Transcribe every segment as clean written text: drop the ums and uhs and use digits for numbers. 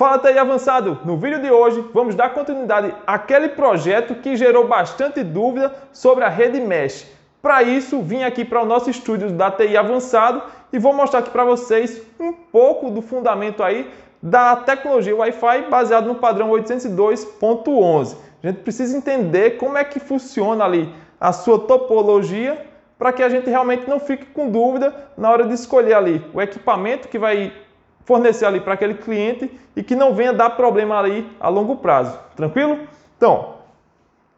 Fala TI avançado! No vídeo de hoje vamos dar continuidade àquele projeto que gerou bastante dúvida sobre a rede Mesh. Para isso vim aqui para o nosso estúdio da TI avançado e vou mostrar aqui para vocês um pouco do fundamento aí da tecnologia Wi-Fi baseado no padrão 802.11. A gente precisa entender como é que funciona ali a sua topologia para que a gente realmente não fique com dúvida na hora de escolher ali o equipamento que vai fornecer ali para aquele cliente e que não venha dar problema ali a longo prazo. Tranquilo? Então,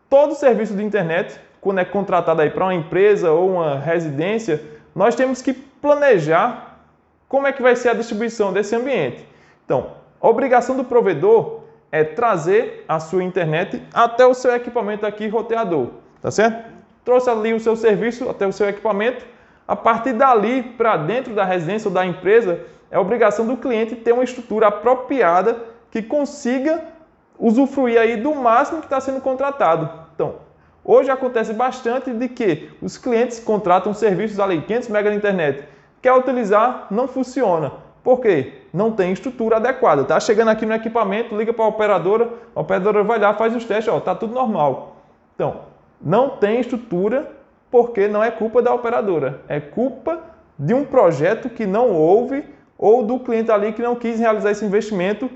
todo serviço de internet, quando é contratado aí para uma empresa ou uma residência, nós temos que planejar como é que vai ser a distribuição desse ambiente. Então, a obrigação do provedor é trazer a sua internet até o seu equipamento aqui roteador, tá certo? Trouxe ali o seu serviço até o seu equipamento, a partir dali para dentro da residência ou da empresa, é obrigação do cliente ter uma estrutura apropriada que consiga usufruir aí do máximo que está sendo contratado. Então, hoje acontece bastante de que os clientes contratam serviços ali, 500 MB de internet, quer utilizar, não funciona. Por quê? Não tem estrutura adequada. Está chegando aqui no equipamento, liga para a operadora vai lá, faz os testes, ó, tá tudo normal. Então, não tem estrutura porque não é culpa da operadora, é culpa de um projeto que não houve ou do cliente ali que não quis realizar esse investimento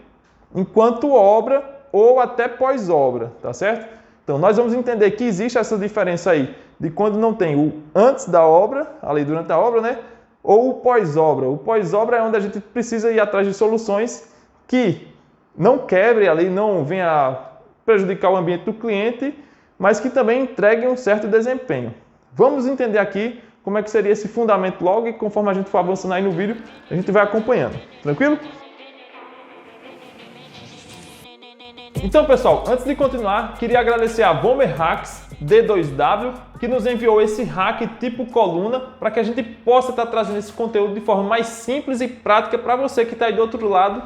enquanto obra ou até pós-obra, tá certo? Então, nós vamos entender que existe essa diferença aí de quando não tem o antes da obra, ali durante a obra, né? Ou o pós-obra. O pós-obra é onde a gente precisa ir atrás de soluções que não quebre ali, não venha prejudicar o ambiente do cliente, mas que também entreguem um certo desempenho. Vamos entender aqui como é que seria esse fundamento logo e conforme a gente for avançando aí no vídeo, a gente vai acompanhando. Tranquilo? Então, pessoal, antes de continuar, queria agradecer a Bomber Hacks D2W, que nos enviou esse hack tipo coluna para que a gente possa estar trazendo esse conteúdo de forma mais simples e prática para você que está aí do outro lado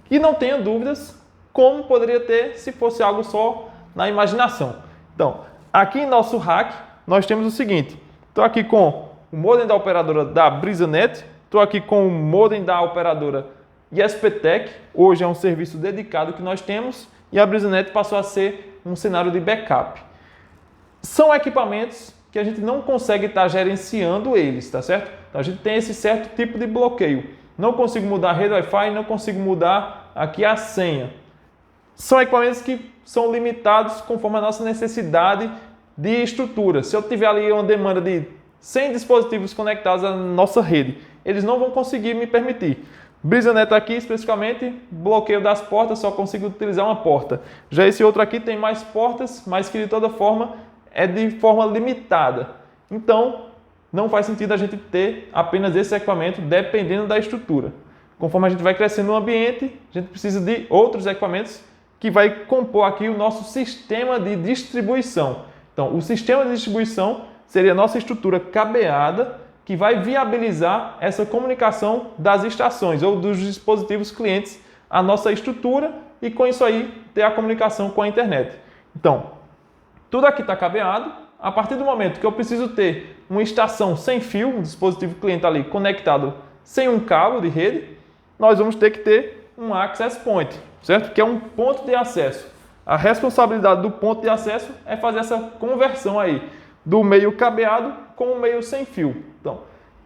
e não tenha dúvidas como poderia ter se fosse algo só na imaginação. Então, aqui em nosso hack, nós temos o seguinte. Estou aqui com o modem da operadora da BrisaNet, estou aqui com o modem da operadora ISPTech, hoje é um serviço dedicado que nós temos e a BrisaNet passou a ser um cenário de backup. São equipamentos que a gente não consegue estar gerenciando eles, tá certo? Então a gente tem esse certo tipo de bloqueio. Não consigo mudar a rede Wi-Fi, não consigo mudar aqui a senha. São equipamentos que são limitados conforme a nossa necessidade de estrutura. Se eu tiver ali uma demanda de 100 dispositivos conectados à nossa rede, eles não vão conseguir me permitir. BrisaNet aqui, especificamente, bloqueio das portas, só consigo utilizar uma porta. Já esse outro aqui tem mais portas, mas que de toda forma é de forma limitada. Então, não faz sentido a gente ter apenas esse equipamento dependendo da estrutura. Conforme a gente vai crescendo no ambiente, a gente precisa de outros equipamentos que vai compor aqui o nosso sistema de distribuição. Então, o sistema de distribuição seria a nossa estrutura cabeada que vai viabilizar essa comunicação das estações ou dos dispositivos clientes à nossa estrutura e com isso aí ter a comunicação com a internet. Então, tudo aqui está cabeado. A partir do momento que eu preciso ter uma estação sem fio, um dispositivo cliente ali conectado sem um cabo de rede, nós vamos ter que ter um access point, certo? Que é um ponto de acesso. A responsabilidade do ponto de acesso é fazer essa conversão aí do meio cabeado com o meio sem fio. Então,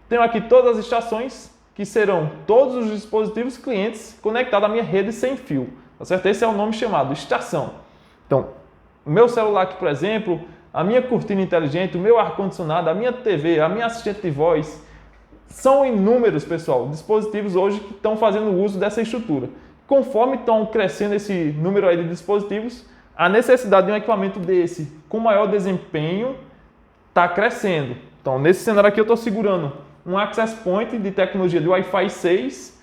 tenho aqui todas as estações que serão todos os dispositivos clientes conectados à minha rede sem fio, tá certo? Esse é o nome chamado estação. Então, o meu celular aqui, por exemplo, a minha cortina inteligente, o meu ar-condicionado, a minha TV, a minha assistente de voz, são inúmeros, pessoal, dispositivos hoje que estão fazendo uso dessa estrutura. Conforme estão crescendo esse número aí de dispositivos, a necessidade de um equipamento desse com maior desempenho está crescendo. Então, nesse cenário aqui eu estou segurando um access point de tecnologia de Wi-Fi 6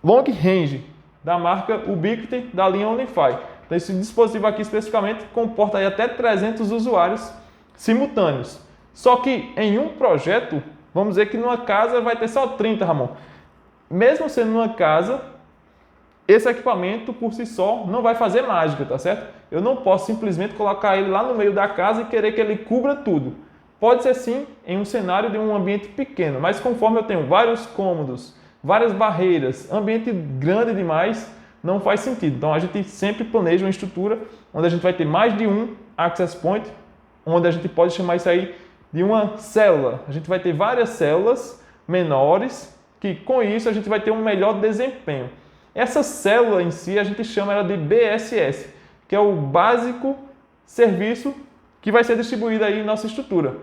long range da marca Ubiquiti da linha Unify. Então, esse dispositivo aqui especificamente comporta aí até 300 usuários simultâneos. Só que em um projeto, vamos dizer que numa casa vai ter só 30, Ramon. Mesmo sendo numa casa, esse equipamento por si só não vai fazer mágica, tá certo? Eu não posso simplesmente colocar ele lá no meio da casa e querer que ele cubra tudo. Pode ser sim em um cenário de um ambiente pequeno, mas conforme eu tenho vários cômodos, várias barreiras, ambiente grande demais, não faz sentido. Então a gente sempre planeja uma estrutura onde a gente vai ter mais de um access point, onde a gente pode chamar isso aí de uma célula. A gente vai ter várias células menores, que com isso a gente vai ter um melhor desempenho. Essa célula em si a gente chama ela de BSS, que é o básico serviço que vai ser distribuído aí em nossa estrutura.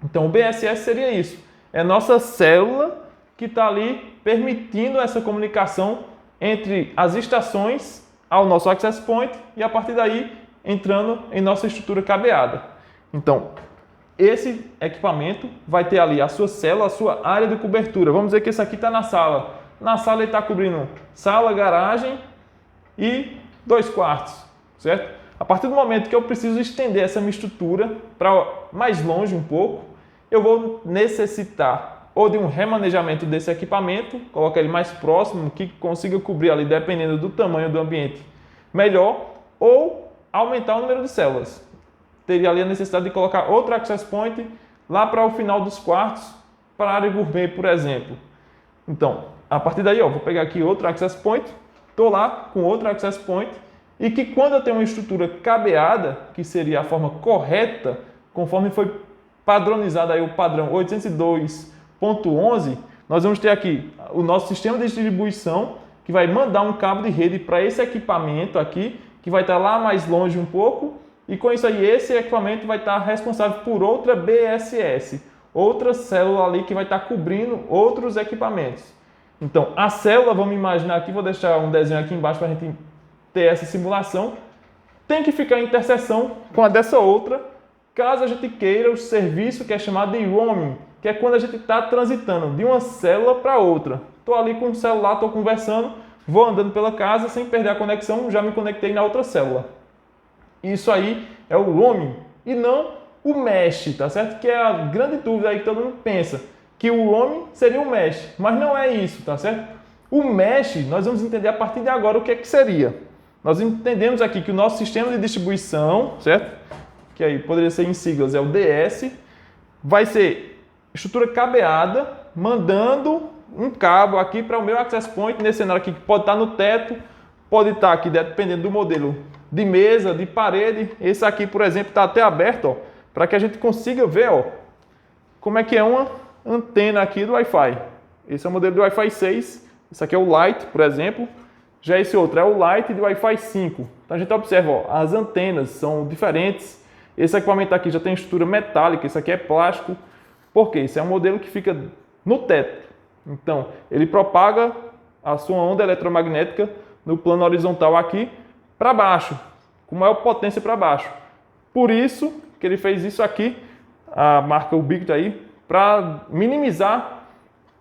Então o BSS seria isso, é a nossa célula que está ali permitindo essa comunicação entre as estações ao nosso access point e a partir daí entrando em nossa estrutura cabeada. Então, esse equipamento vai ter ali a sua célula, a sua área de cobertura. Vamos dizer que esse aqui está na sala. Na sala ele está cobrindo sala, garagem e 2 quartos, certo? A partir do momento que eu preciso estender essa minha estrutura para mais longe um pouco, eu vou necessitar ou de um remanejamento desse equipamento, colocar ele mais próximo, que consiga cobrir ali, dependendo do tamanho do ambiente, melhor, ou aumentar o número de células. Teria ali a necessidade de colocar outro access point lá para o final dos quartos, para a área gourmet, por exemplo. Então, a partir daí, vou pegar aqui outro access point, estou lá com outro access point, e que quando eu tenho uma estrutura cabeada, que seria a forma correta, conforme foi padronizado aí o padrão 802.11, nós vamos ter aqui o nosso sistema de distribuição, que vai mandar um cabo de rede para esse equipamento aqui, que vai estar lá mais longe um pouco, e com isso aí esse equipamento vai estar responsável por outra BSS, outra célula ali que vai estar cobrindo outros equipamentos. Então, a célula, vamos imaginar aqui, vou deixar um desenho aqui embaixo para a gente ter essa simulação, tem que ficar em interseção com a dessa outra, caso a gente queira o serviço que é chamado de roaming, que é quando a gente está transitando de uma célula para outra. Estou ali com o celular, estou conversando, vou andando pela casa sem perder a conexão, já me conectei na outra célula. Isso aí é o roaming e não o mesh, tá certo? Que é a grande dúvida aí que todo mundo pensa, que o roaming seria o mesh, mas não é isso, tá certo? O mesh, nós vamos entender a partir de agora o que é que seria. Nós entendemos aqui que o nosso sistema de distribuição, certo? Que aí poderia ser em siglas, é o DS, vai ser estrutura cabeada, mandando um cabo aqui para o meu access point, nesse cenário aqui que pode estar no teto, pode estar aqui, dependendo do modelo, de mesa, de parede. Esse aqui, por exemplo, está até aberto, para que a gente consiga ver como é que é uma antena aqui do Wi-Fi. Esse é o modelo do Wi-Fi 6, esse aqui é o Lite, por exemplo. Já esse outro é o Lite do Wi-Fi 5. Então a gente observa, as antenas são diferentes. Esse equipamento aqui já tem estrutura metálica, esse aqui é plástico. Por quê? Esse é um modelo que fica no teto. Então, ele propaga a sua onda eletromagnética no plano horizontal aqui para baixo, com maior potência para baixo. Por isso que ele fez isso aqui, a marca Ubiquiti aí, para minimizar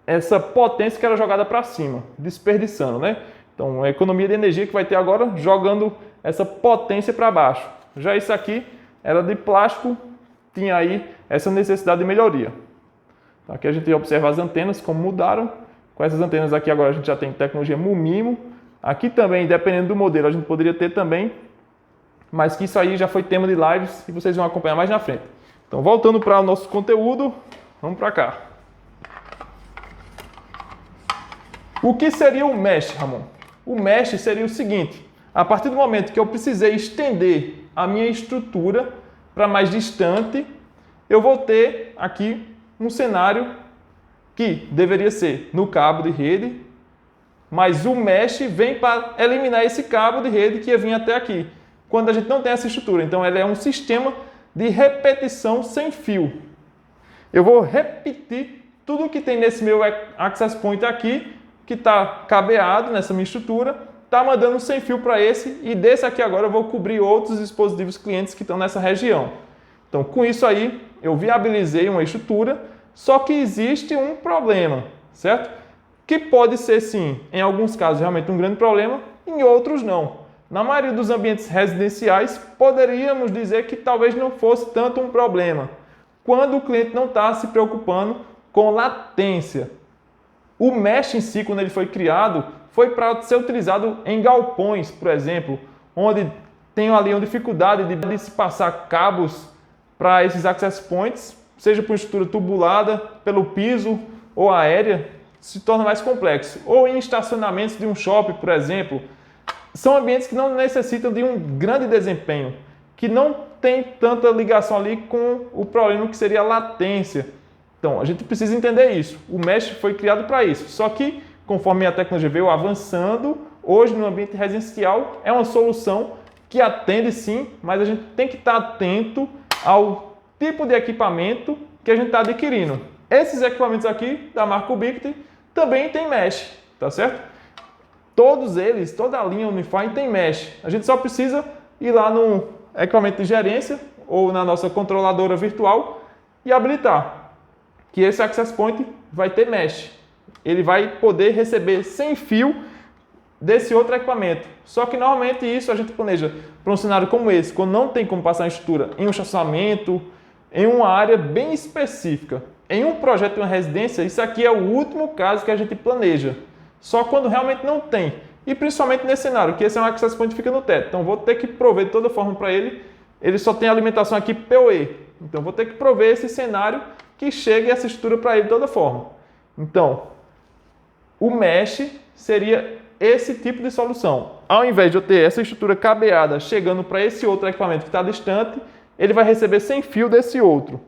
essa potência que era jogada para cima, desperdiçando, né? Então, a economia de energia que vai ter agora jogando essa potência para baixo. Já isso aqui era de plástico, tinha aí essa necessidade de melhoria. Então, aqui a gente observa as antenas, como mudaram. Com essas antenas aqui agora a gente já tem tecnologia MU-MIMO. Aqui também, dependendo do modelo, a gente poderia ter também, mas que isso aí já foi tema de lives e vocês vão acompanhar mais na frente. Então, voltando para o nosso conteúdo, vamos para cá. O que seria o mesh, Ramon? O mesh seria o seguinte: a partir do momento que eu precisei estender a minha estrutura para mais distante, eu vou ter aqui um cenário que deveria ser no cabo de rede, mas o mesh vem para eliminar esse cabo de rede que ia vir até aqui, quando a gente não tem essa estrutura. Então, ele é um sistema de repetição sem fio. Eu vou repetir tudo que tem nesse meu access point aqui, que está cabeado nessa minha estrutura, está mandando um sem fio para esse, e desse aqui agora eu vou cobrir outros dispositivos clientes que estão nessa região. Então, com isso aí, eu viabilizei uma estrutura, só que existe um problema, certo? Que pode ser, sim, em alguns casos, realmente um grande problema, em outros não. Na maioria dos ambientes residenciais, poderíamos dizer que talvez não fosse tanto um problema, quando o cliente não está se preocupando com latência. O mesh em si, quando ele foi criado, foi para ser utilizado em galpões, por exemplo, onde tem ali uma dificuldade de se passar cabos para esses access points, seja por estrutura tubulada, pelo piso ou aérea, se torna mais complexo. Ou em estacionamentos de um shopping, por exemplo, são ambientes que não necessitam de um grande desempenho, que não tem tanta ligação ali com o problema que seria a latência. Então, a gente precisa entender isso. O Mesh foi criado para isso. Só que, conforme a tecnologia veio avançando, hoje no ambiente residencial é uma solução que atende sim, mas a gente tem que estar atento ao tipo de equipamento que a gente está adquirindo. Esses equipamentos aqui da marca Ubiquiti também tem Mesh, tá certo? Todos eles, toda a linha Unify tem Mesh. A gente só precisa ir lá no equipamento de gerência ou na nossa controladora virtual e habilitar que esse Access Point vai ter Mesh. Ele vai poder receber sem fio desse outro equipamento. Só que normalmente isso a gente planeja para um cenário como esse, quando não tem como passar a estrutura em um estacionamento, em uma área bem específica. Em um projeto de uma residência, isso aqui é o último caso que a gente planeja. Só quando realmente não tem. E principalmente nesse cenário, que esse é um Access Point que fica no teto. Então vou ter que prover de toda forma para ele. Ele só tem alimentação aqui PoE. Então vou ter que prover esse cenário que chegue essa estrutura para ele de toda forma. Então, o Mesh seria esse tipo de solução. Ao invés de eu ter essa estrutura cabeada chegando para esse outro equipamento que está distante, ele vai receber sem fio desse outro.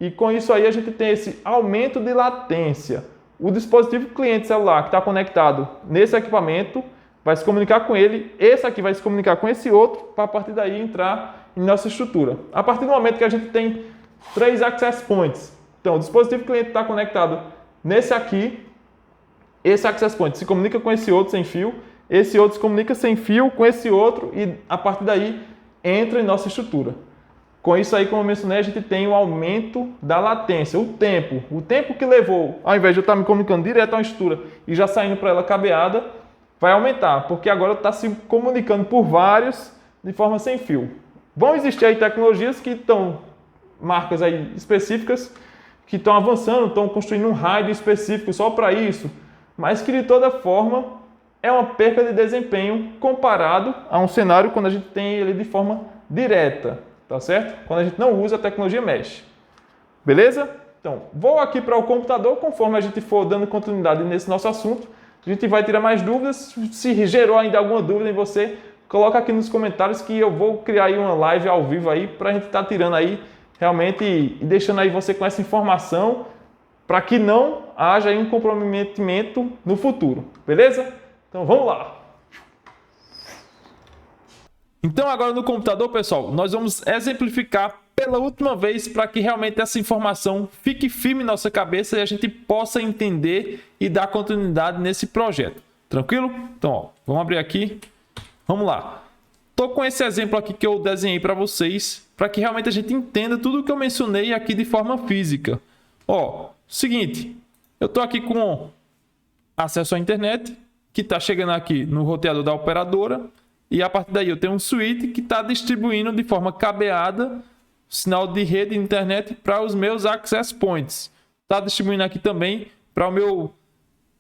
E com isso aí a gente tem esse aumento de latência. O dispositivo cliente celular que está conectado nesse equipamento vai se comunicar com ele, esse aqui vai se comunicar com esse outro, para a partir daí entrar em nossa estrutura. A partir do momento que a gente tem 3 Access Points, então o dispositivo cliente está conectado nesse aqui, esse Access Point se comunica com esse outro sem fio, esse outro se comunica sem fio com esse outro e a partir daí entra em nossa estrutura. Com isso aí, como eu mencionei, a gente tem o aumento da latência, o tempo que levou, ao invés de eu estar me comunicando direto a uma estrutura e já saindo para ela cabeada, vai aumentar, porque agora está se comunicando por vários de forma sem fio. Vão existir aí tecnologias que estão, marcas aí específicas, que estão avançando, estão construindo um rádio específico só para isso, mas que de toda forma é uma perca de desempenho comparado a um cenário quando a gente tem ele de forma direta. Tá certo? Quando a gente não usa a tecnologia Mesh. Beleza? Então, vou aqui para o computador, conforme a gente for dando continuidade nesse nosso assunto, a gente vai tirar mais dúvidas. Se gerou ainda alguma dúvida em você, coloca aqui nos comentários que eu vou criar aí uma live ao vivo aí para a gente estar tirando aí realmente e deixando aí você com essa informação para que não haja aí um comprometimento no futuro. Beleza? Então, vamos lá! Então agora no computador, pessoal, nós vamos exemplificar pela última vez para que realmente essa informação fique firme em nossa cabeça e a gente possa entender e dar continuidade nesse projeto. Tranquilo? Então, ó, vamos abrir aqui. Vamos lá. Estou com esse exemplo aqui que eu desenhei para vocês, para que realmente a gente entenda tudo o que eu mencionei aqui de forma física. Ó, seguinte, eu estou aqui com acesso à internet, que está chegando aqui no roteador da operadora. E a partir daí eu tenho um switch que está distribuindo de forma cabeada sinal de rede de internet para os meus access points. Está distribuindo aqui também para o meu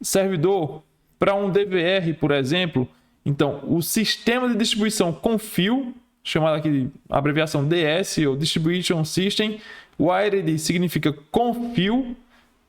servidor, para um DVR, por exemplo. Então, o sistema de distribuição com fio, chamado aqui de abreviação DS, ou Distribution System, Wired significa com fio.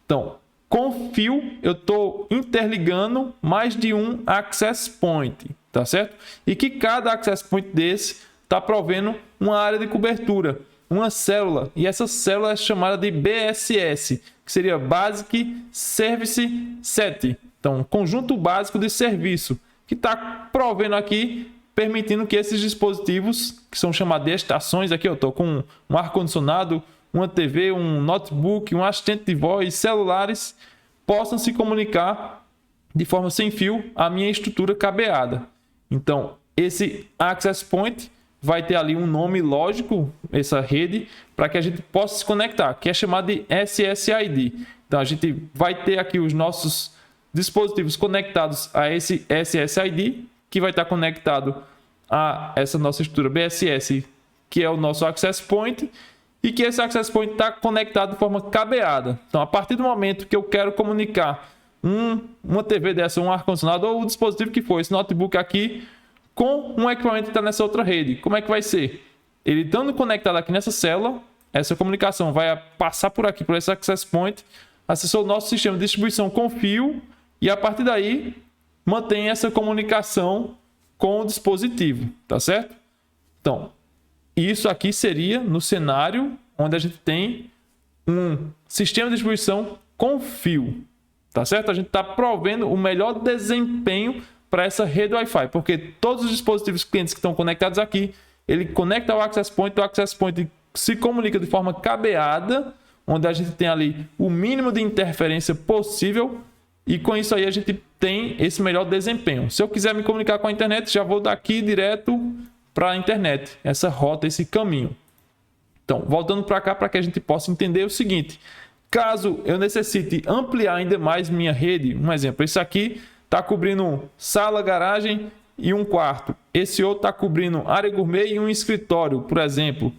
Então, com fio, eu estou interligando mais de um access point. Tá certo? E que cada access point desse está provendo uma área de cobertura, uma célula, e essa célula é chamada de BSS, que seria Basic Service Set, então conjunto básico de serviço, que está provendo aqui, permitindo que esses dispositivos, que são chamados de estações, aqui eu estou com um ar-condicionado, uma TV, um notebook, um assistente de voz, celulares, possam se comunicar de forma sem fio à minha estrutura cabeada. Então, esse Access Point vai ter ali um nome lógico, essa rede, para que a gente possa se conectar, que é chamado de SSID. Então, a gente vai ter aqui os nossos dispositivos conectados a esse SSID, que vai estar conectado a essa nossa estrutura BSS, que é o nosso Access Point, e que esse Access Point está conectado de forma cabeada. Então, a partir do momento que eu quero comunicar uma TV dessa, um ar-condicionado ou o dispositivo que for, esse notebook aqui, com um equipamento que está nessa outra rede. Como é que vai ser? Ele estando conectado aqui nessa célula, essa comunicação vai passar por aqui, por esse Access Point, acessou o nosso sistema de distribuição com fio e a partir daí mantém essa comunicação com o dispositivo, tá certo? Então, isso aqui seria no cenário onde a gente tem um sistema de distribuição com fio, tá certo? A gente está provendo o melhor desempenho para essa rede Wi-Fi, porque todos os dispositivos clientes que estão conectados aqui, ele conecta ao Access Point, o Access Point se comunica de forma cabeada, onde a gente tem ali o mínimo de interferência possível, e com isso aí a gente tem esse melhor desempenho. Se eu quiser me comunicar com a internet, já vou daqui direto para a internet, essa rota, esse caminho. Então, voltando para cá, para que a gente possa entender o seguinte: caso eu necessite ampliar ainda mais minha rede, um exemplo, esse aqui está cobrindo sala, garagem e um quarto. Esse outro está cobrindo área gourmet e um escritório, por exemplo.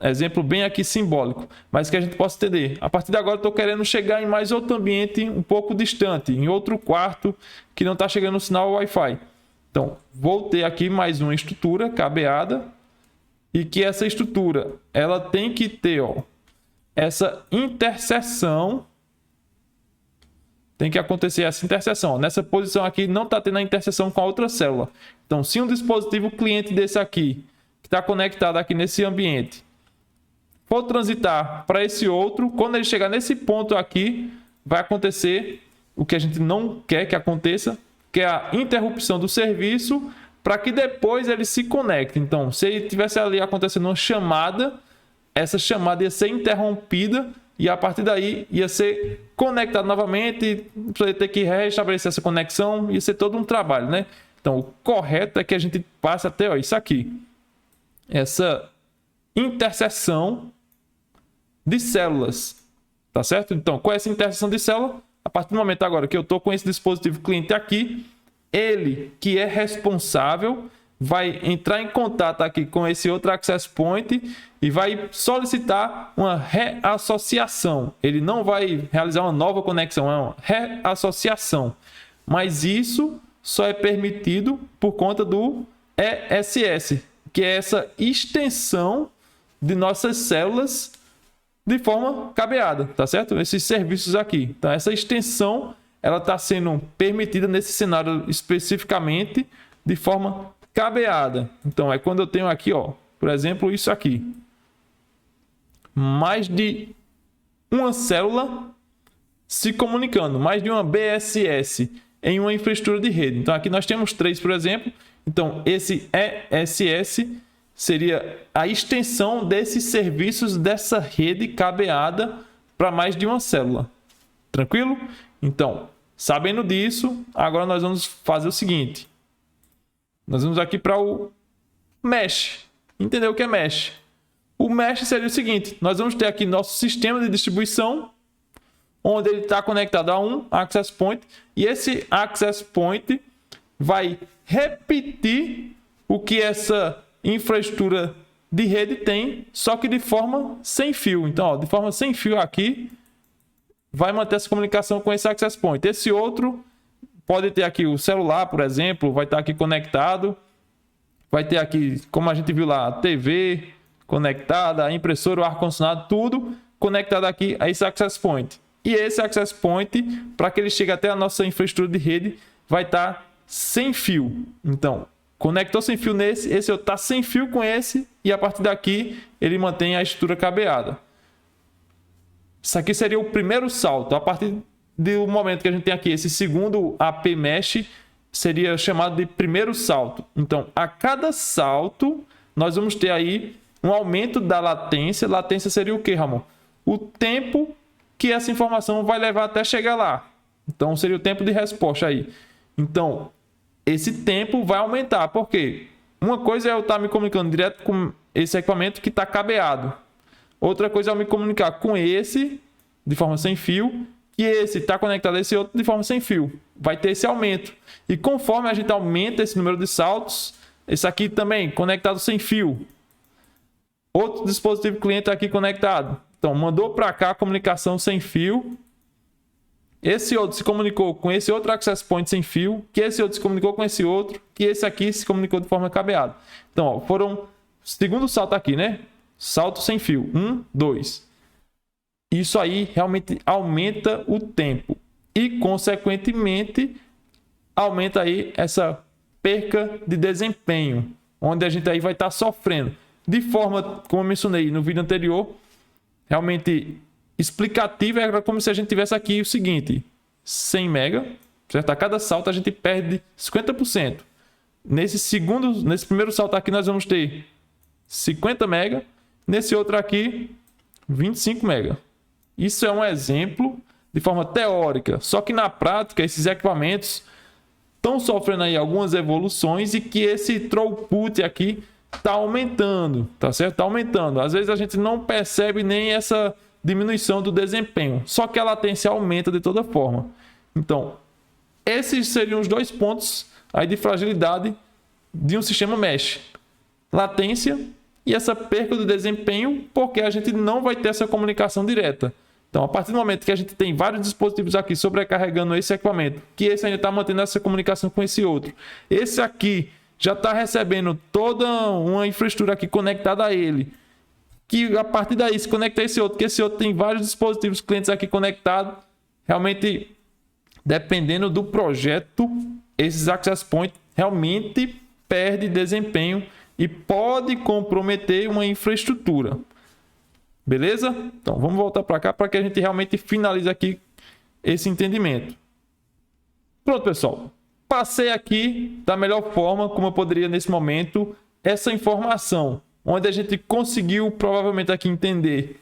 Exemplo bem aqui simbólico, mas que a gente possa entender. A partir de agora, eu estou querendo chegar em mais outro ambiente um pouco distante, em outro quarto que não está chegando o sinal Wi-Fi. Então, vou ter aqui mais uma estrutura cabeada, e que essa estrutura ela tem que ter essa interseção. Tem que acontecer essa interseção. Nessa posição aqui não está tendo a interseção com a outra célula. Então, se um dispositivo cliente desse aqui, que está conectado aqui nesse ambiente, for transitar para esse outro, quando ele chegar nesse ponto aqui, vai acontecer o que a gente não quer que aconteça, que é a interrupção do serviço, para que depois ele se conecte. Então, se ele tivesse ali acontecendo uma chamada, essa chamada ia ser interrompida e a partir daí ia ser conectado novamente, para ele ter que restabelecer essa conexão, ia ser todo um trabalho, né? Então, o correto é que a gente passe até isso aqui. Essa interseção de células, tá certo? Então, com essa interseção de célula, a partir do momento agora que eu estou com esse dispositivo cliente aqui, ele que é responsável vai entrar em contato aqui com esse outro Access Point e vai solicitar uma reassociação. Ele não vai realizar uma nova conexão, é uma reassociação. Mas isso só é permitido por conta do ESS, que é essa extensão de nossas células de forma cabeada, tá certo? Esses serviços aqui. Então, essa extensão ela está sendo permitida nesse cenário especificamente de forma cabeada. Então, é quando eu tenho aqui, por exemplo, isso aqui. Mais de uma célula se comunicando, mais de uma BSS em uma infraestrutura de rede. Então, aqui nós temos 3, por exemplo. Então, esse ESS seria a extensão desses serviços dessa rede cabeada para mais de uma célula. Tranquilo? Então, sabendo disso, agora nós vamos fazer o seguinte. Nós vamos aqui para o Mesh. Entender o que é Mesh? O Mesh seria o seguinte. Nós vamos ter aqui nosso sistema de distribuição, onde ele está conectado a um Access Point. E esse Access Point vai repetir o que essa infraestrutura de rede tem, só que de forma sem fio. Então, de forma sem fio aqui, vai manter essa comunicação com esse Access Point. Esse outro pode ter aqui o celular, por exemplo, vai estar aqui conectado. Vai ter aqui, como a gente viu lá, a TV conectada, a impressora, o ar-condicionado, tudo conectado aqui a esse Access Point. E esse Access Point, para que ele chegue até a nossa infraestrutura de rede, vai estar sem fio. Então, conectou sem fio nesse, esse está sem fio com esse, e a partir daqui ele mantém a estrutura cabeada. Isso aqui seria o primeiro salto. A partir do momento que a gente tem aqui esse segundo AP Mesh, seria chamado de primeiro salto. Então, a cada salto, nós vamos ter aí um aumento da latência. Latência seria o quê, Ramon? O tempo que essa informação vai levar até chegar lá. Então, seria o tempo de resposta aí. Então, esse tempo vai aumentar. Por quê? Uma coisa é eu estar me comunicando direto com esse equipamento que está cabeado. Outra coisa é eu me comunicar com esse de forma sem fio e esse está conectado a esse outro de forma sem fio. Vai ter esse aumento. E conforme a gente aumenta esse número de saltos, esse aqui também conectado sem fio. Outro dispositivo cliente aqui conectado. Então, mandou para cá a comunicação sem fio. Esse outro se comunicou com esse outro Access Point sem fio, que esse outro se comunicou com esse outro, que esse aqui se comunicou de forma cabeada. Então, foram segundo salto aqui, né? Salto sem fio. 1, 2. Isso aí realmente aumenta o tempo. E, consequentemente, aumenta aí essa perca de desempenho, onde a gente aí vai estar sofrendo. De forma, como eu mencionei no vídeo anterior, realmente explicativa, é como se a gente tivesse aqui o seguinte: 100 MB, certo? A cada salto a gente perde 50%. Nesse primeiro salto aqui nós vamos ter 50 MB, nesse outro aqui 25 MB. Isso é um exemplo de forma teórica, só que na prática esses equipamentos estão sofrendo aí algumas evoluções e que esse throughput aqui está aumentando, tá certo? Está aumentando. Às vezes a gente não percebe nem essa diminuição do desempenho, só que a latência aumenta de toda forma. Então, esses seriam os dois pontos aí de fragilidade de um sistema mesh: latência e essa perca do desempenho, porque a gente não vai ter essa comunicação direta. Então, a partir do momento que a gente tem vários dispositivos aqui sobrecarregando esse equipamento, que esse ainda está mantendo essa comunicação com esse outro, esse aqui já está recebendo toda uma infraestrutura aqui conectada a ele, que a partir daí se conecta a esse outro, que esse outro tem vários dispositivos clientes aqui conectados, realmente, dependendo do projeto, esses access points realmente perdem desempenho e pode comprometer uma infraestrutura. Beleza? Então, vamos voltar para cá para que a gente realmente finalize aqui esse entendimento. Pronto, pessoal. Passei aqui da melhor forma como eu poderia nesse momento essa informação, onde a gente conseguiu provavelmente aqui entender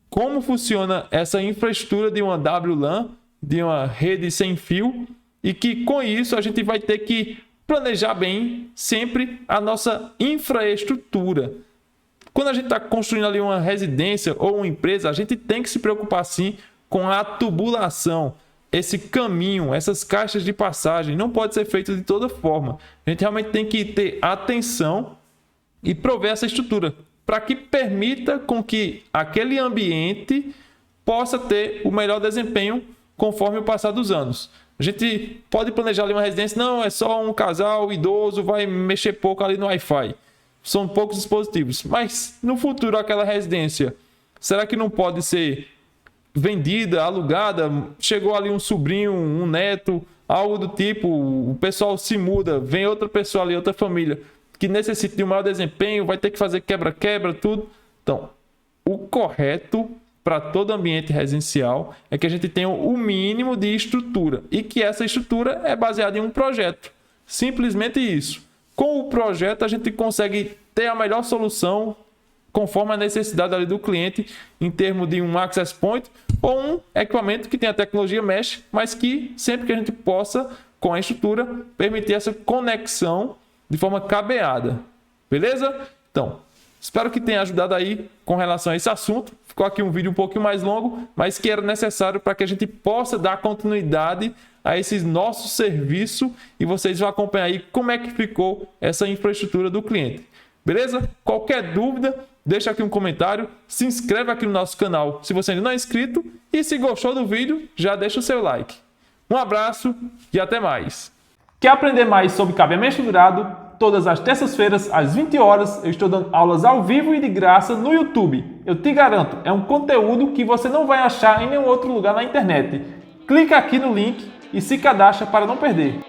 como funciona essa infraestrutura de uma WLAN, de uma rede sem fio, e que com isso a gente vai ter que planejar bem sempre a nossa infraestrutura. Quando a gente está construindo ali uma residência ou uma empresa, a gente tem que se preocupar sim com a tubulação, esse caminho, essas caixas de passagem. Não pode ser feito de toda forma. A gente realmente tem que ter atenção e prover essa estrutura para que permita com que aquele ambiente possa ter o melhor desempenho conforme o passar dos anos. A gente pode planejar ali uma residência, não, é só um casal idoso, vai mexer pouco ali no Wi-Fi. São poucos dispositivos. Mas no futuro aquela residência, será que não pode ser vendida, alugada? Chegou ali um sobrinho, um neto, algo do tipo, o pessoal se muda, vem outra pessoa ali, outra família, que necessita de um maior desempenho, vai ter que fazer quebra-quebra, tudo. Então, o correto para todo ambiente residencial é que a gente tenha o mínimo de estrutura e que essa estrutura é baseada em um projeto. Simplesmente isso. Com o projeto a gente consegue ter a melhor solução conforme a necessidade ali do cliente em termos de um access point ou um equipamento que tenha a tecnologia mesh, mas que sempre que a gente possa, com a estrutura, permitir essa conexão de forma cabeada. Beleza? Então, espero que tenha ajudado aí com relação a esse assunto. Ficou aqui um vídeo um pouquinho mais longo, mas que era necessário para que a gente possa dar continuidade a esse nosso serviço e vocês vão acompanhar aí como é que ficou essa infraestrutura do cliente. Beleza? Qualquer dúvida, deixa aqui um comentário, se inscreve aqui no nosso canal se você ainda não é inscrito e se gostou do vídeo, já deixa o seu like. Um abraço e até mais! Quer aprender mais sobre cabeamento estruturado? Todas as terças-feiras, às 20 horas, eu estou dando aulas ao vivo e de graça no YouTube. Eu te garanto, é um conteúdo que você não vai achar em nenhum outro lugar na internet. Clica aqui no link e se cadastra para não perder.